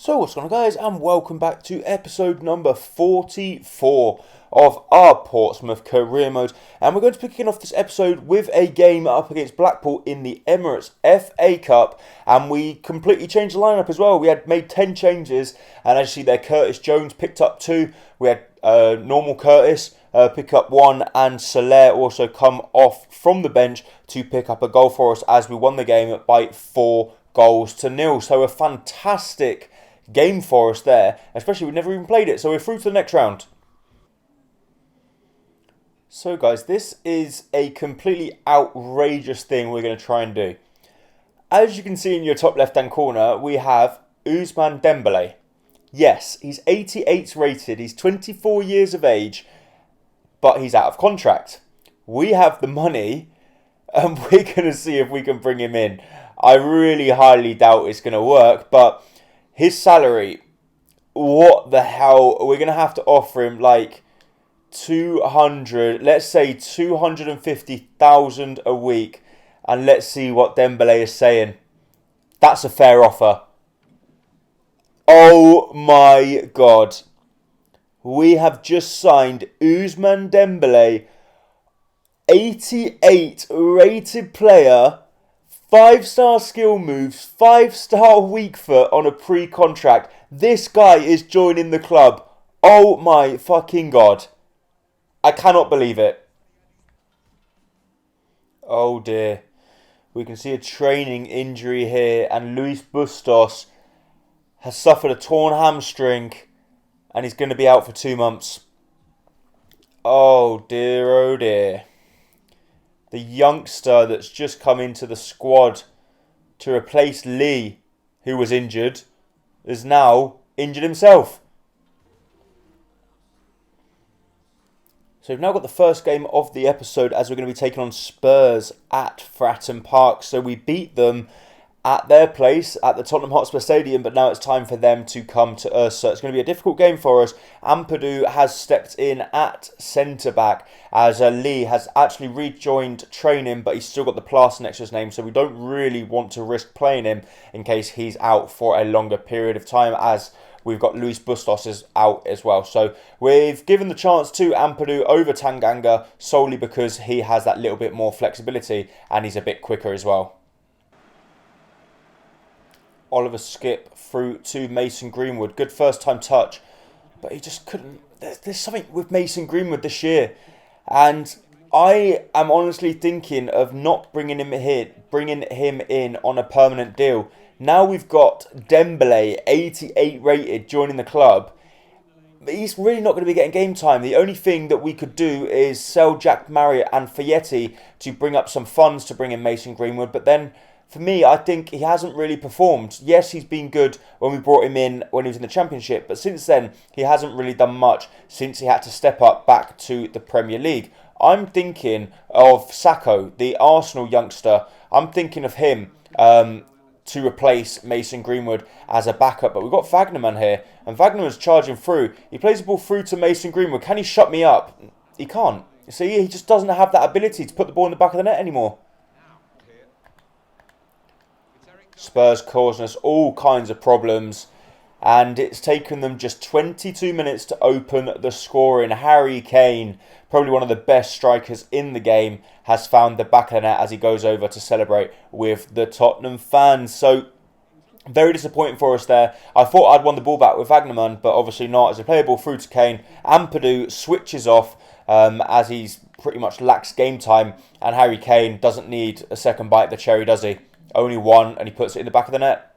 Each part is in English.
So what's going on, guys, and welcome back to episode number 44 of our Portsmouth career mode, and we're going to be kicking off this episode with a game up against Blackpool in the Emirates FA Cup, and we completely changed the lineup as well. We had made 10 changes, and as you see there, Curtis Jones picked up 2, we had normal Curtis pick up 1, and Soler also come off from the bench to pick up a goal for us as we won the game by 4-0. So a fantastic game for us there, especially we've never even played it, so we're through to the next round. So guys, this is a completely outrageous thing we're going to try and do. As you can see in your top left hand corner, we have Ousmane Dembele. Yes, he's 88 rated, he's 24 years of age, but he's out of contract. We have the money and we're going to see if we can bring him in. I really highly doubt it's going to work, but his salary, what the hell? We're going to have to offer him like 200, let's say 250,000 a week. And let's see what Dembele is saying. That's a fair offer. Oh my God. We have just signed Ousmane Dembele, 88 rated player, 5-star skill moves, 5-star weak foot on a pre-contract. This guy is joining the club. Oh my fucking God. I cannot believe it. Oh dear. We can see a training injury here, and Luis Bustos has suffered a torn hamstring and he's going to be out for 2 months. Oh dear, oh dear. The youngster that's just come into the squad to replace Lee, who was injured, is now injured himself. So we've now got the first game of the episode as we're going to be taking on Spurs at Fratton Park. So we beat them at their place at the Tottenham Hotspur Stadium, but now it's time for them to come to us. So it's going to be a difficult game for us. Ampadu has stepped in at centre-back as Lee has actually rejoined training, but he's still got the plaster next to his name, so we don't really want to risk playing him in case he's out for a longer period of time, as we've got Luis Bustos is out as well. So we've given the chance to Ampadu over Tanganga solely because he has that little bit more flexibility and he's a bit quicker as well. Oliver Skip through to Mason Greenwood. Good first time touch, but he just couldn't. There's something with Mason Greenwood this year, and I am honestly thinking of not bringing him in on a permanent deal. Now we've got Dembele, 88 rated, joining the club. He's really not going to be getting game time. The only thing that we could do is sell Jack Marriott and Fayette to bring up some funds to bring in Mason Greenwood, but then for me, I think he hasn't really performed. Yes, he's been good when we brought him in when he was in the Championship, but since then, he hasn't really done much since he had to step up back to the Premier League. I'm thinking of Sacco, the Arsenal youngster. I'm thinking of him to replace Mason Greenwood as a backup, but we've got Wagnerman here, and Wagnerman's charging through. He plays the ball through to Mason Greenwood. Can he shut me up? He can't. See, he just doesn't have that ability to put the ball in the back of the net anymore. Spurs causing us all kinds of problems, and it's taken them just 22 minutes to open the scoring. Harry Kane, probably one of the best strikers in the game, has found the back of the net as he goes over to celebrate with the Tottenham fans. So very disappointing for us there. I thought I'd won the ball back with Wagnerman, but obviously not, as a play ball through to Kane. Ampadu switches off as he's pretty much lacks game time, and Harry Kane doesn't need a second bite of the cherry, does he? Only one, and he puts it in the back of the net.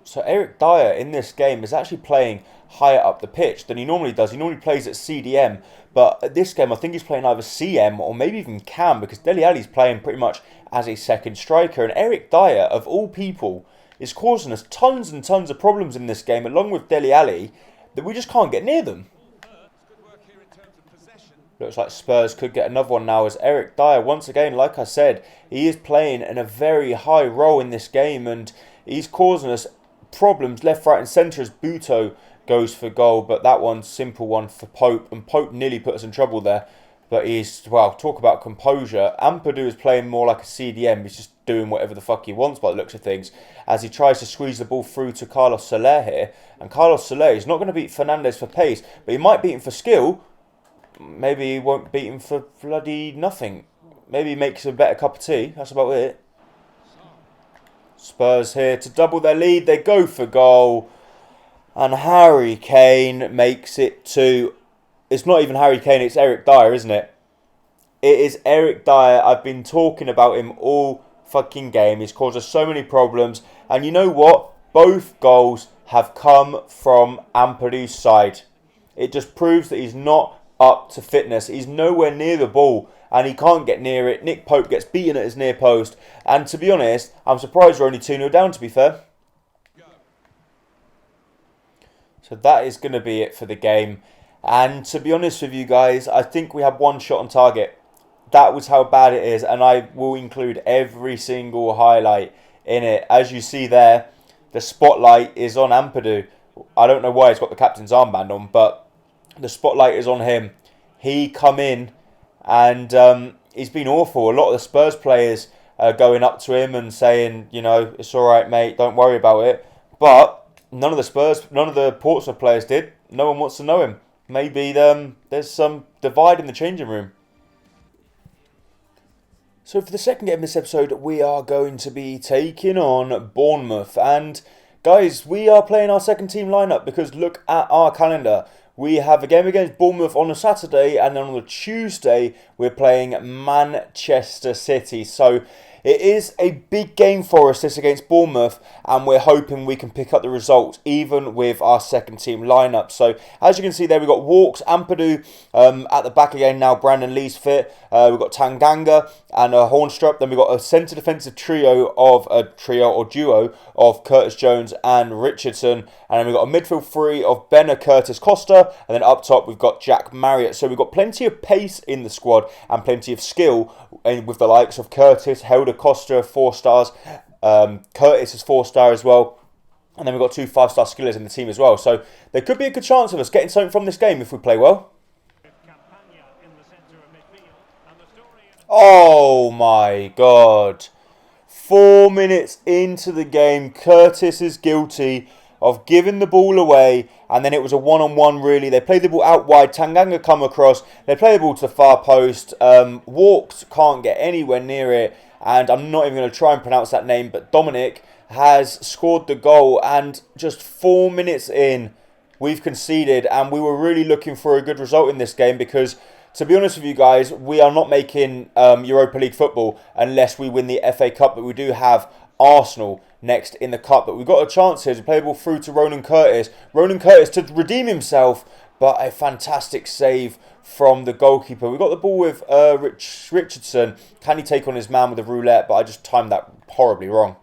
So Eric Dyer in this game is actually playing higher up the pitch than he normally does. He normally plays at CDM, but at this game I think he's playing either CM or maybe even CAM, because Dele Alli's playing pretty much as a second striker. And Eric Dyer, of all people, is causing us tons and tons of problems in this game, along with Dele Alli, that we just can't get near them. Looks like Spurs could get another one now, as Eric Dyer, once again, like I said, he is playing in a very high role in this game, and he's causing us problems left, right and centre as Buto goes for goal. But that one's simple one for Pope, and Pope nearly put us in trouble there. But he's, well, talk about composure. Ampadu is playing more like a CDM. He's just doing whatever the fuck he wants by the looks of things, as he tries to squeeze the ball through to Carlos Soler here. And Carlos Soler is not going to beat Fernandez for pace, but he might beat him for skill. Maybe he won't beat him for bloody nothing. Maybe he makes a better cup of tea. That's about it. Spurs here to double their lead. They go for goal. And Harry Kane makes it 2. It's not even Harry Kane, it's Eric Dyer, isn't it? It is Eric Dyer. I've been talking about him all fucking game. He's caused us so many problems. And you know what? Both goals have come from Ampadu's side. It just proves that he's not up to fitness. He's nowhere near the ball and he can't get near it. Nick Pope gets beaten at his near post. And to be honest, I'm surprised we're only 2-0 down, to be fair. So that is going to be it for the game. And to be honest with you guys, I think we have one shot on target. That was how bad it is. And I will include every single highlight in it. As you see there, the spotlight is on Ampadu. I don't know why he's got the captain's armband on, but the spotlight is on him. He come in and he's been awful. A lot of the Spurs players are going up to him and saying, you know, it's all right, mate, don't worry about it. But none of the Portsmouth players did. No one wants to know him. Maybe there's some divide in the changing room. So for the second game of this episode, we are going to be taking on Bournemouth. And guys, we are playing our second team lineup because look at our calendar. We have a game against Bournemouth on a Saturday, and then on the Tuesday, we're playing Manchester City. So it is a big game for us, this against Bournemouth, and we're hoping we can pick up the result, even with our second team lineup. So, as you can see there, we've got Walks, Ampadu at the back again now, Brandon Lee's fit. We've got Tanganga and Hornstrup. Then we've got a centre defensive duo of Curtis Jones and Richardson. And then we've got a midfield three of Benner, Curtis, Costa. And then up top, we've got Jack Marriott. So we've got plenty of pace in the squad and plenty of skill with the likes of Curtis, Helder, Costa, 4 stars. Curtis is 4-star as well. And then we've got 2 5-star skillers in the team as well. So there could be a good chance of us getting something from this game if we play well. Oh my God. 4 minutes into the game, Curtis is guilty of giving the ball away, and then it was a one-on-one really. They played the ball out wide, Tanganga come across, they play the ball to the far post, Walks can't get anywhere near it, and I'm not even going to try and pronounce that name, but Dominic has scored the goal, and just 4 minutes in, we've conceded, and we were really looking for a good result in this game because, to be honest with you guys, we are not making Europa League football unless we win the FA Cup, but we do have Arsenal next in the Cup. But we've got a chance here to play the ball through to Ronan Curtis. Ronan Curtis to redeem himself, but a fantastic save from the goalkeeper. We've got the ball with Richardson. Can he take on his man with a roulette? But I just timed that horribly wrong.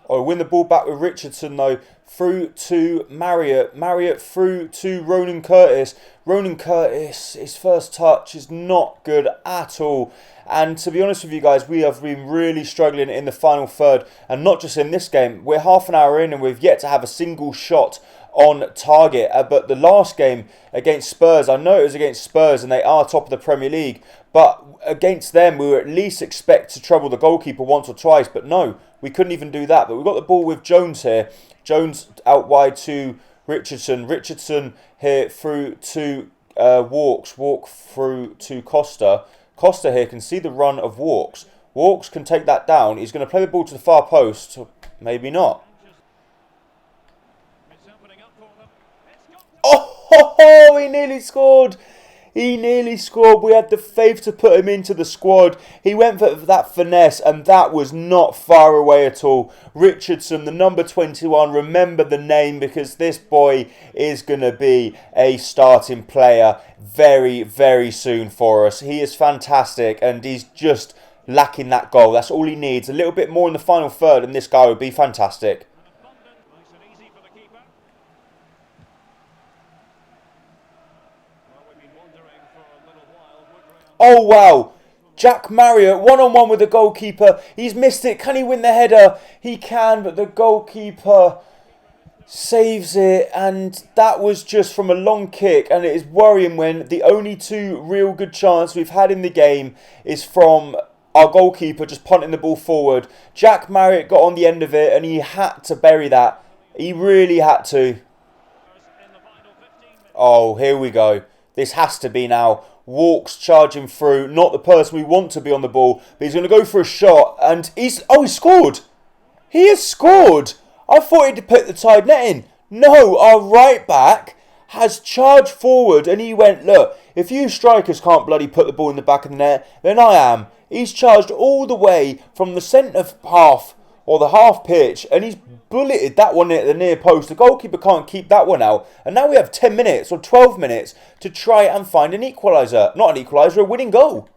Oh, win the ball back with Richardson though, through to Marriott. Marriott through to Ronan Curtis. Ronan Curtis, his first touch is not good at all. And to be honest with you guys, we have been really struggling in the final third. And not just in this game. We're half an hour in and we've yet to have a single shot on target. But the last game against Spurs, I know it was against Spurs and they are top of the Premier League. But against them, we were at least expect to trouble the goalkeeper once or twice. But no, we couldn't even do that. But we've got the ball with Jones here. Jones out wide to Richardson. Richardson here through to Walks. Walk through to Costa. Costa here can see the run of Walks. Walks can take that down. He's going to play the ball to the far post. Maybe not. Oh, he nearly scored. He nearly scored. We had the faith to put him into the squad. He went for that finesse and that was not far away at all. Richardson, the number 21. Remember the name because this boy is going to be a starting player very, very soon for us. He is fantastic and he's just lacking that goal. That's all he needs. A little bit more in the final third and this guy would be fantastic. Oh, wow. Jack Marriott, one-on-one with the goalkeeper. He's missed it. Can he win the header? He can, but the goalkeeper Saves it, and that was just from a long kick, and it is worrying when the only two real good chances we've had in the game is from our goalkeeper just punting the ball forward. Jack Marriott got on the end of it, and he had to bury that. He really had to. Oh, here we go. This has to be now. Walks charging through, not the person we want to be on the ball, but he's going to go for a shot, and he scored. He has scored. I thought he'd put the tied net in. No, our right back has charged forward, and he went, look, if you strikers can't bloody put the ball in the back of the net, then I am. He's charged all the way from the centre half, or the half pitch, and he's bulleted that one at the near post. The goalkeeper can't keep that one out. And now we have 10 minutes or 12 minutes to try and find an equaliser. Not an equaliser, a winning goal.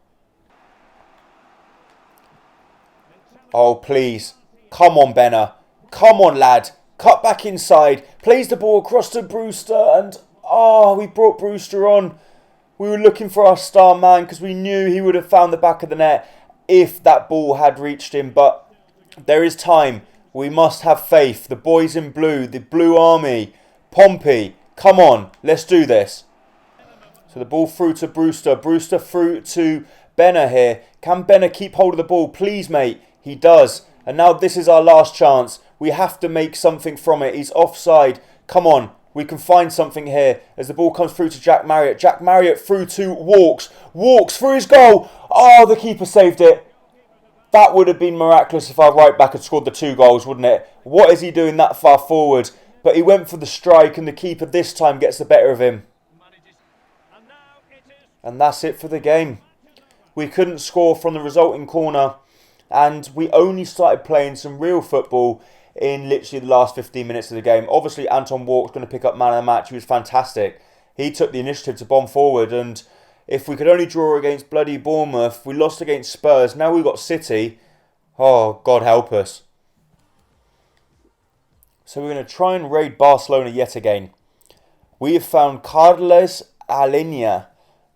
Oh, please. Come on, Benner. Come on, lad. Cut back inside. Plays the ball across to Brewster. And, we brought Brewster on. We were looking for our star man because we knew he would have found the back of the net if that ball had reached him. But there is time. We must have faith. The boys in blue, the blue army, Pompey, come on, let's do this. So the ball through to Brewster. Brewster through to Benner here. Can Benner keep hold of the ball? Please, mate. He does. And now this is our last chance. We have to make something from it. He's offside. Come on. We can find something here as the ball comes through to Jack Marriott. Jack Marriott through to Walks. Walks through his goal. Oh, the keeper saved it. That would have been miraculous if our right back had scored the 2 goals, wouldn't it? What is he doing that far forward? But he went for the strike, and the keeper this time gets the better of him. And that's it for the game. We couldn't score from the resulting corner, and we only started playing some real football in literally the last 15 minutes of the game. Obviously, Anton Walk's going to pick up man of the match. He was fantastic. He took the initiative to bomb forward, and if we could only draw against bloody Bournemouth, we lost against Spurs. Now we've got City. Oh, God help us. So we're going to try and raid Barcelona yet again. We have found Carles Alenia,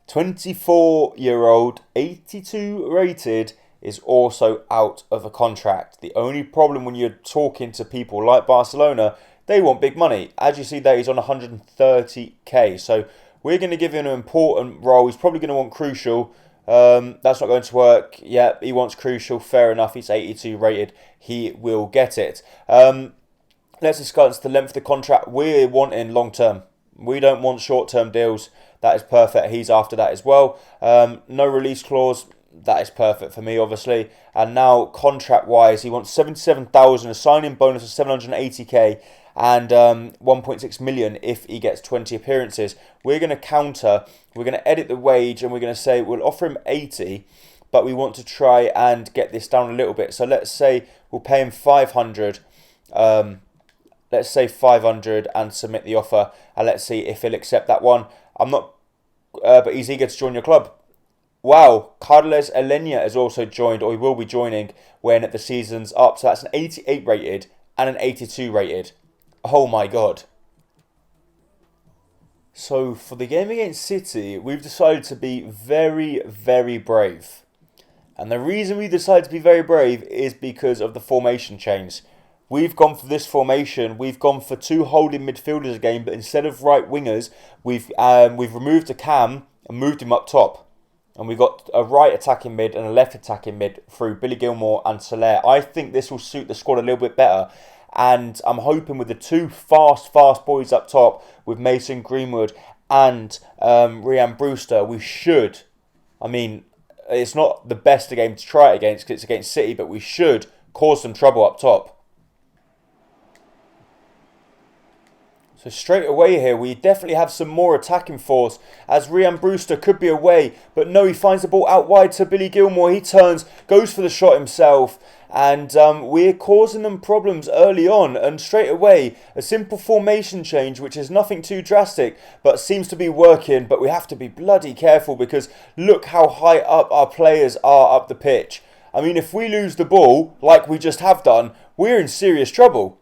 24-year-old, 82 rated, is also out of a contract. The only problem when you're talking to people like Barcelona, they want big money. As you see there, he's on 130k. So we're going to give him an important role. He's probably going to want crucial. That's not going to work. Yeah, he wants crucial. Fair enough. He's 82 rated. He will get it. Let's discuss the length of the contract. We're wanting long term. We don't want short term deals. That is perfect. He's after that as well. No release clause. That is perfect for me, obviously. And now, contract-wise, he wants 77,000, a signing bonus of 780k, and 1.6 million if he gets 20 appearances. We're going to counter. We're going to edit the wage, and we're going to say we'll offer him 80, but we want to try and get this down a little bit. So let's say we'll pay him 500. Let's say 500 and submit the offer, and let's see if he'll accept that one. I'm not, but he's eager to join your club. Wow, Carles Alenia has also joined, or he will be joining when the season's up. So that's an 88 rated and an 82 rated. Oh my God. So for the game against City, we've decided to be very, very brave. And the reason we decided to be very brave is because of the formation change. We've gone for this formation. We've gone for 2 holding midfielders again, but instead of right wingers, we've removed a cam and moved him up top. And we've got a right attacking mid and a left attacking mid through Billy Gilmore and Soler. I think this will suit the squad a little bit better. And I'm hoping with the 2 fast boys up top, with Mason Greenwood and Ryan Brewster, we should, I mean, it's not the best game to try it against because it's against City, but we should cause some trouble up top. So straight away here, we definitely have some more attacking force as Ryan Brewster could be away. But no, he finds the ball out wide to Billy Gilmore. He turns, goes for the shot himself. And we're causing them problems early on. And straight away, a simple formation change, which is nothing too drastic, but seems to be working. But we have to be bloody careful because look how high up our players are up the pitch. I mean, if we lose the ball, like we just have done, we're in serious trouble.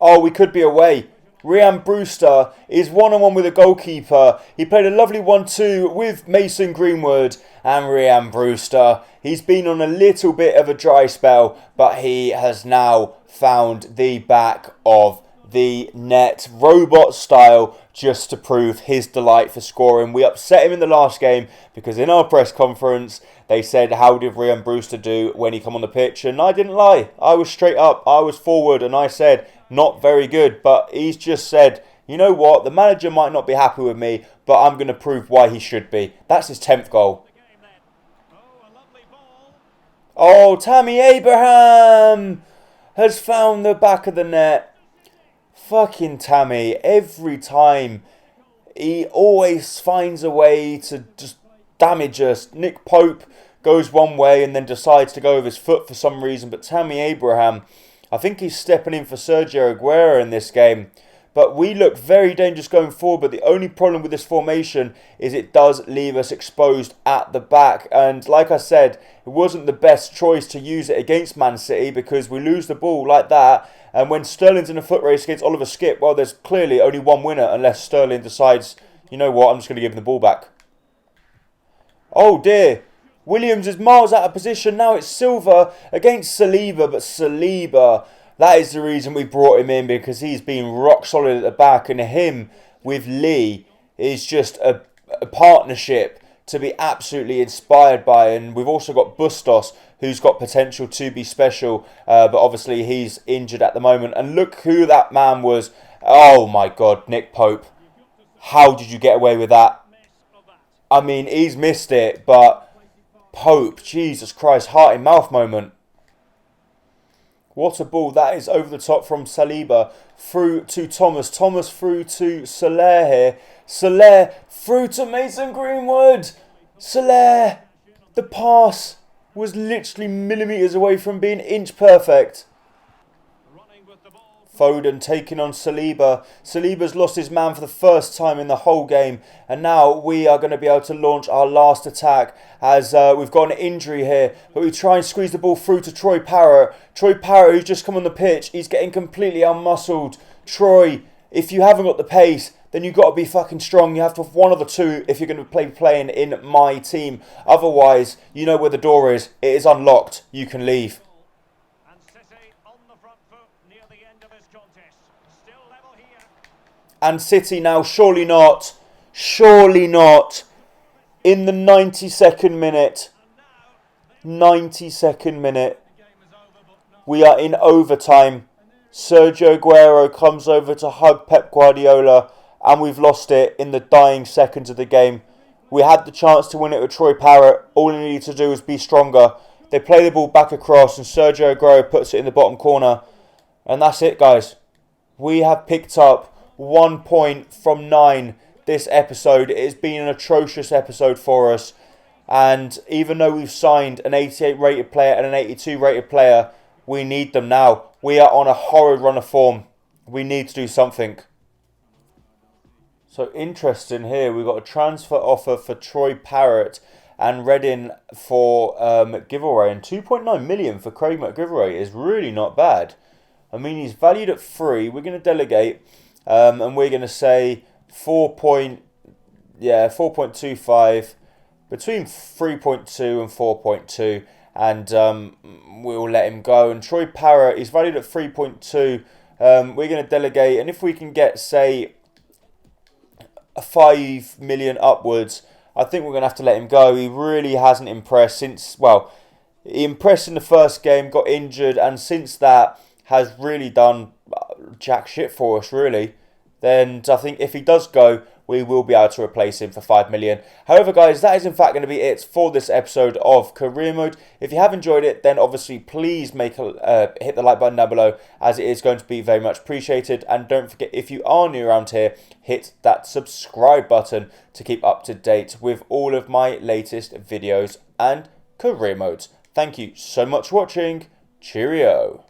Oh, we could be away. Ryan Brewster is one-on-one with a goalkeeper. He played a lovely 1-2 with Mason Greenwood and Ryan Brewster. He's been on a little bit of a dry spell, but he has now found the back of the net, robot style, just to prove his delight for scoring. We upset him in the last game because in our press conference they said, how did Ryan Brewster do when he come on the pitch? And I didn't lie. I was straight up, I was forward, and I said, not very good. But he's just said, you know what, the manager might not be happy with me, but I'm going to prove why he should be. That's his 10th goal. Oh, Tammy Abraham has found the back of the net. Fucking Tammy, every time, he always finds a way to just damage us. Nick Pope goes one way and then decides to go with his foot for some reason. But Tammy Abraham, I think he's stepping in for Sergio Aguero in this game. But we look very dangerous going forward. But the only problem with this formation is it does leave us exposed at the back. And like I said, it wasn't the best choice to use it against Man City because we lose the ball like that. And when Sterling's in a foot race against Oliver Skipp, well, there's clearly only one winner unless Sterling decides, you know what, I'm just going to give him the ball back. Oh dear. Williams is miles out of position. Now it's Silva against Saliba. But Saliba, that is the reason we brought him in, because he's been rock solid at the back. And him with Lee is just a partnership to be absolutely inspired by. And we've also got Bustos, who's got potential to be special, but obviously he's injured at the moment. And look who that man was. Oh my God, Nick Pope. How did you get away with that? I mean, he's missed it, but Pope, Jesus Christ, heart in mouth moment. What a ball. That is over the top from Saliba through to Thomas. Thomas through to Soler here. Soler through to Mason Greenwood. Soler, the pass was literally millimetres away from being inch perfect. Foden taking on Saliba. Saliba's lost his man for the first time in the whole game. And now we are going to be able to launch our last attack as we've got an injury here. But we try and squeeze the ball through to Troy Parrott. Troy Parrott, who's just come on the pitch, he's getting completely unmuscled. Troy, if you haven't got the pace, then you've got to be fucking strong. You have to have one of the two if you're going to be playing in my team. Otherwise, you know where the door is. It is unlocked. You can leave. And City now, surely not. Surely not. In the 92nd minute. 92nd minute. We are in overtime. Sergio Aguero comes over to hug Pep Guardiola. And we've lost it in the dying seconds of the game. We had the chance to win it with Troy Parrott. All he needed to do was be stronger. They play the ball back across and Sergio Aguero puts it in the bottom corner. And that's it, guys. We have picked up 1 point from 9 this episode. It has been an atrocious episode for us. And even though we've signed an 88 rated player and an 82 rated player, we need them now. We are on a horrid run of form. We need to do something. So interesting here, we've got a transfer offer for Troy Parrott and Reading for McGiveaway. And 2.9 million for Craig McGiveaway is really not bad. I mean, he's valued at 3. We're going to delegate and we're going to say 4.25, between 3.2 and 4.2. And we'll let him go. And Troy Parrott, he's valued at 3.2. We're going to delegate. And if we can get, say, 5 million upwards, I think we're going to have to let him go. He really hasn't impressed since, well, he impressed in the first game, got injured, and since that has really done jack shit for us, really. Then I think if he does go, we will be able to replace him for 5 million. However, guys, that is in fact going to be it for this episode of Career Mode. If you have enjoyed it, then obviously please hit the like button down below, as it is going to be very much appreciated. And don't forget, if you are new around here, hit that subscribe button to keep up to date with all of my latest videos and career modes. Thank you so much for watching. Cheerio.